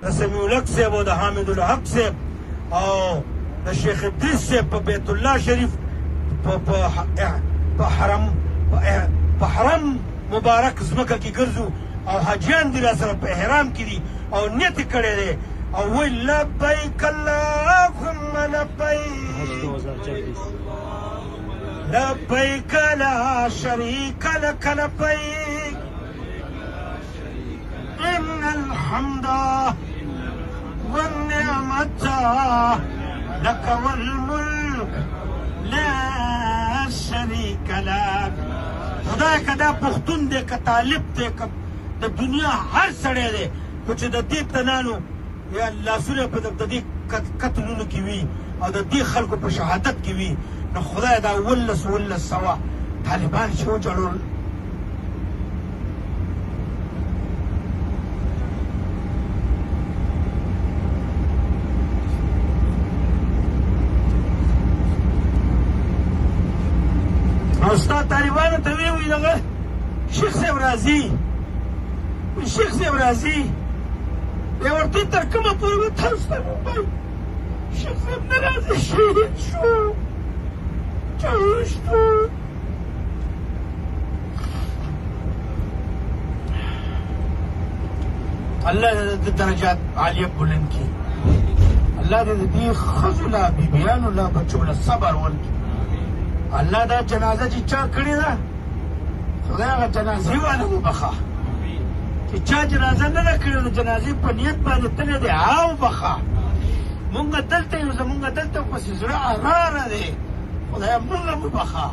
د سمیع الحق صاحب او د حامد الحق صاحب او د شیخ ادریس صاحب په بیت الله شریف په حرم مبارک ځمکه کې ګرځو او حاجیان دي راسره په احرام کې دي او نیت یې کړی دی او وایي لبیک اللهم لبیک لبیک لا شریک لک لبیک ان الحمد والنعمة لك والملك لا شريك لك خدای که دا پښتون دی که طالب دی که د دنیا هر سړی دی خو چې د دې تنانو یا لاسونه په د دې قتلونو کې وي او د دې خلکو په شهادت کې وي نو خدای دا 11 سوه طالبان چې وجړول او ستا طالبانو ته ویې وایي دغه شیخ صاحب راځي شیخ صاحب راځي بیا ورته تر کومه پورې به تاسو ته ووایو شیخ صاحب نه راځي شهید شو شو الله دې د درجات عالیه بلند کړي الله دې د دې ښځو له بیبیانو له بچو له صبر ورکړي الله دا جنازه چې چا کړې ده خدای هغه جنازې والا وبخه چې چا جنازه نه ده کړې نو جنازې په نیت باندې تللی دی او بخه مونږ دلته یو زمونږ دلته پسې زړه اراره دی خدای مونږ وبخه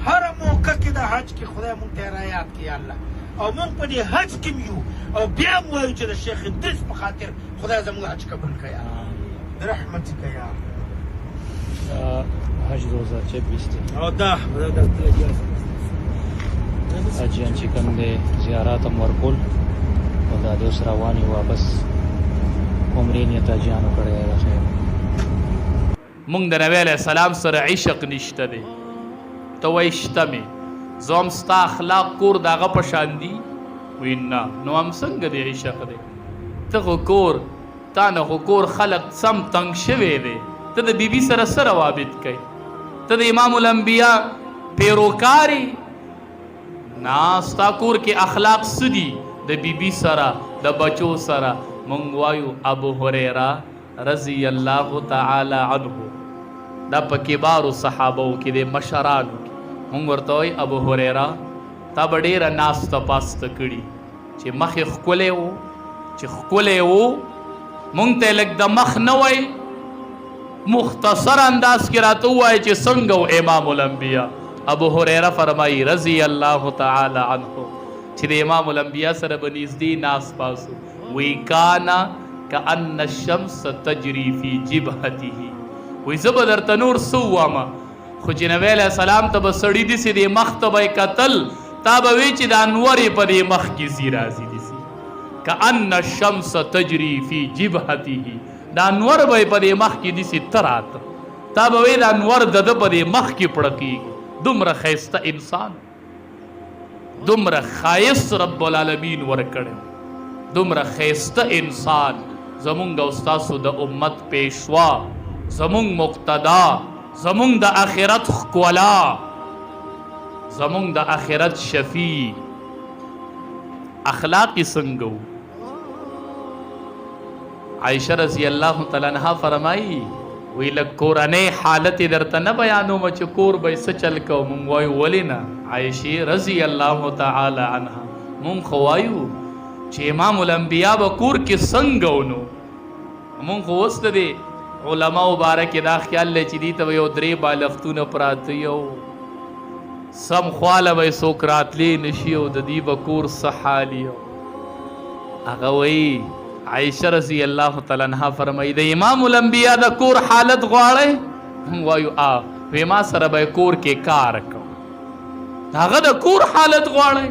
هره موقع کې د حج کې خدای مونږ ته رایاد کړي الله او مونږ په دې حج کې یو او بیا مو وایو چې د شیخ ادریس په خاطر خدای زموږ حج قبول کړي برحمتک یا حج 2024 او دا حاجیان چې کوم دی زیارات هم ورکول او دا د اوس روان یو واپس عمرې نیت حاجیانو کړی دی خیر مونږ د نبی علیه السلام سره عشق نشته دی ته وایي شته مې زه هم ستا اخلاق کور د هغه په شان دي وایي نه نو هم څنګه دی عشق دی ته خو کور تا نه خو کور خلق سم تنګ شوی دی ته د بیبي سره څه روابط کوي ته د امام الانبیا پیروکاری نه ستا کور کې اخلاق څه دي د بیبي سره د بچو سره مونږ وایو ابو هریره رضی الله تعالی عنه دا په کبارو صحابو کې د مشرانو کې مونږ ورته وایي ابو هریره تا به ډېره ناسته پاسته کړي چې مخ یې ښکلی و چې ښکلی و مونږ ته یې لږ د مخ نه وایي مختصر انداز کې راته ووایي چې څنګه و امام الانبیا ابو هریره فرمایي رضی الله تعالی عنه چې د امام الانبیا سره به نږدې ناس پاسو وی کانا کأن الشمس تجری فی جبهته وی زه به درته نور څه ووامه خو چې نبی علیه السلام ته به سړي داسې د مخ ته به یې کتل تا به وی چې د انور یې په دې مخ کې ځي راځي داسې کأن الشمس تجری فی جبهته د انور به یې په دې مخ کې داسې ته راته تا به وی د انور د ده په دې مخ کې پړه کېږي دومره ښایسته انسان دومره ښایست رب العالمین ورکړی دومره ښایسته انسان زمونږ او ستاسو د امت پیشوا زمونږ مقتدا زمونږ د آخرت ښکلا زمونږ د آخرت شفیع اخلاق یې څنګه و عائشه رضی الله تعالی عنها فرمایي وی لږ کورنۍ حالت یې درته نه بیانومه چې کور به یې څه چل کوو مونږ وایو ولې نه عایشې رضی الله تعالی عنها مونږ خو وایو چې امام الانبیا به کور کې څنګه ونو مونږ خو اوس د دې علماو باره کې دا خیال دی چې دې ته به یو 3 بالښتونه پراته یو سم خواله به یې څوک راتلی نشي او د دې به کور څه حال یو هغه وایي عائشه رضی الله تعالی عنها فرمایي د امام الانبیا د کور حالت غواړئ موږ وایو وی ما سره به کور کې کار کوم هغه د کور حالت غواړئ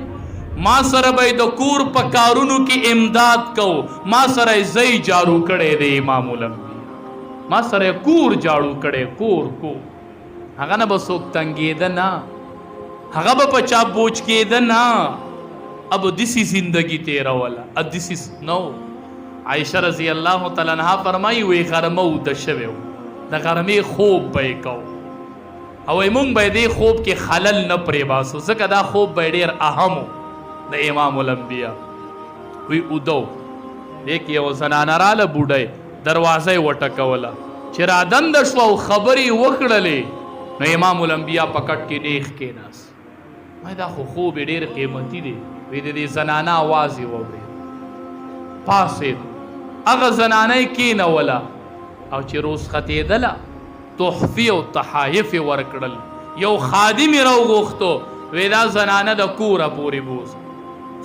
ما سره به د کور په کارونو کې امداد کو ما سره زئی جارو کړی د امام الانبیا ما سره کور جاړو کړی کور هغه نه به څوک تنګېده نه هغه به په چا بوج کېده نه اب دسی زندگی تیرا والا ادسی نو عائشہ رضی اللہ تعالی عنہ فرمائی وی غرمه د شوه د غرمه خوب به کو او مونږ به دې خوب کې خلل نه پرې باسو ځکه دا خوب به ډیر اهم د امام الانبیاء وی ودو دیکھ یو زنانه راله بوډۍ دروازه وټکوله چې را دند شو او خبرې وکړلې نو امام الانبیاء پکټ کې نیخ کې ناس ما دا خوب ډیر قیمتي دی وی دې زنانه आवाज یې ووري پاسې هغه زنانه کې نه ولا او چې روز ختیدله تحفی او تحایف ورکړل یو خادم راو غوښتو وی دا زنانه د کوره پورې بوز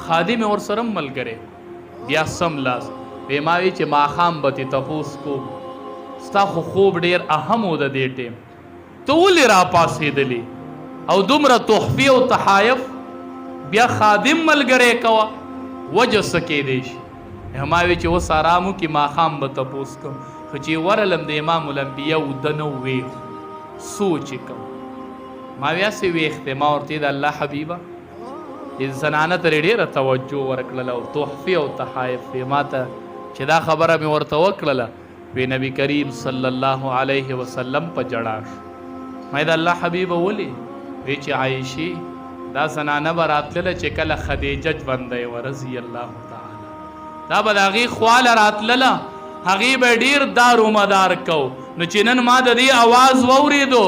خادم ور سره ملګری بیا سم لاس وی ما وی چې ماښام به تې تپوس کوم ستا خو خوب ډیر اهم و د دې ټیم ته ولې را پاسېدلې او دومره تحفی او تحایف بیا خادم ملګری کوه وجه څه کیدی شي ما وی چې اوس آرامو کې ماښام به تپوس کوم خو چې ورلم د امام الانبیاء د نو ویښ سوچ یې کوم ما بیا سې ویښ دی ما ورته د الله حبیبه دې زنانه ته ډېره توجه ورکړله او تحفې او تحایف یې ما ته چې دا خبره مې ورته وکړله وی نبی کریم صلی الله علیه وسلم په جړا شو ما د الله حبیبه ولې وی چې عایشې دا زنانه به راتلله چې کله خدیجه ژوندی وه رضی الله تعالی دا به د هغې خواله راتلله هغې به ډېر دارو مدار کو نو چې نن ما د دې اواز واورېدو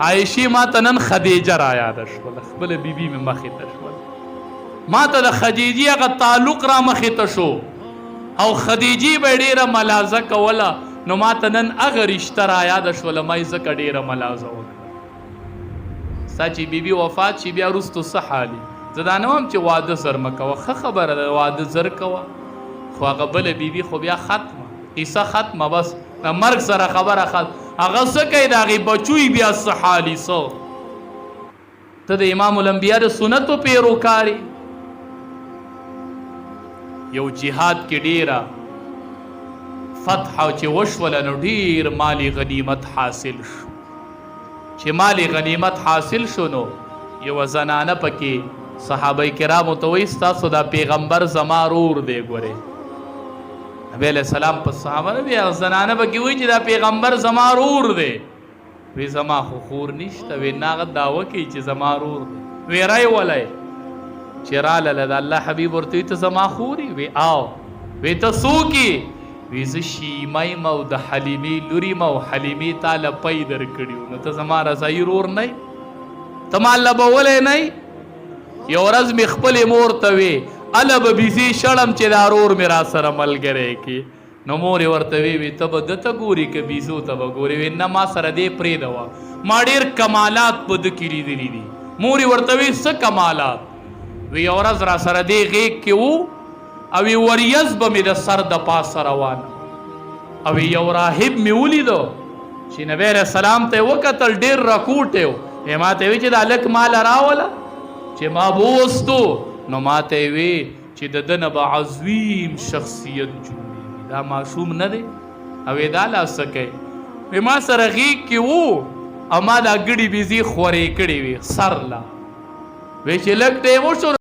عایشې ما ته نن خدیجه را یاده شوله خپله بیبي مې مخې ته شوله ما ته د خدیجې هغه تعلق را مخې ته شو او خدیجې به ډېره ملازه کوله نو ما ته نن هغه رشته را یاده شوله ما یې ځکه ډېره ملازه وکړه ستا چې بیبي وفات شي بیا وروستو څه حالي زه دا نه وایم چې واده زر مه کوه ښه خبره ده واده زر کوه خو هغه بله بیبي خو بیا ختمه قصه ختمه بس د مرګ سره خبره ختم هغه څه کوي د هغې بچوی بیا څه حالي څه ته د امام الانبیاء د سنتو پیروکاري یو جهاد کې ډیره فتح او چې وشوله نو ډیر مالی غنیمت حاصل شو چې مالی غنیمت حاصل شو نو یوه زنانه پکې صحابه کرامو ته وایي ستاسو دا پیغمبر زما رور دی ګورې نبی علیہ السلام په صحابه نه بیا زنانه پکې وایي چې دا پیغمبر زما رور دی وی زما خو خور نشته وی نه هغه دعوه کوي چې زما رور دی وی رای ولی چې راله د الله حبیب ورته وي ته زما خور یې وی آو وی ته څوک یې وی زه شیمه یم او د حلیمې لور یم او حلیمې تا له پی درکړي نو ته زما رضایي رور نه یې ته ما لبولی نه یې یو ورځ مې خپلې مور ته وی اله به بیزي شړم چې دا رور مې را سره ملګری کړي نو مور یې ورته وی ته به ده ته ګوري که بیزو ته به ګورې وی نه ما سره دې پرېږده ما ډېر کمالات په ده کې لیدلي دي مور یې ورته وی څه کمالات وی یو ورځ را سره دې غېږ کې و او وی وریځ به مې د سر د پاسه روانه او یو راهب مې ولیدو چې نبی علیه السلام ته یې وکتل ډېر راکوټ یې ما ته وی چې دا هلک ماله راوله چې ما بوستو نو ما ته یې وی چې د ده نه به عظیم شخصیت جوړېږي دا ماشوم نه دی او یې دا لا څه کوي وی ما سره غېږ کې و او ما دا ګډې بیزي خورې کړې وې سر لا وی چې لږ ټیم وشو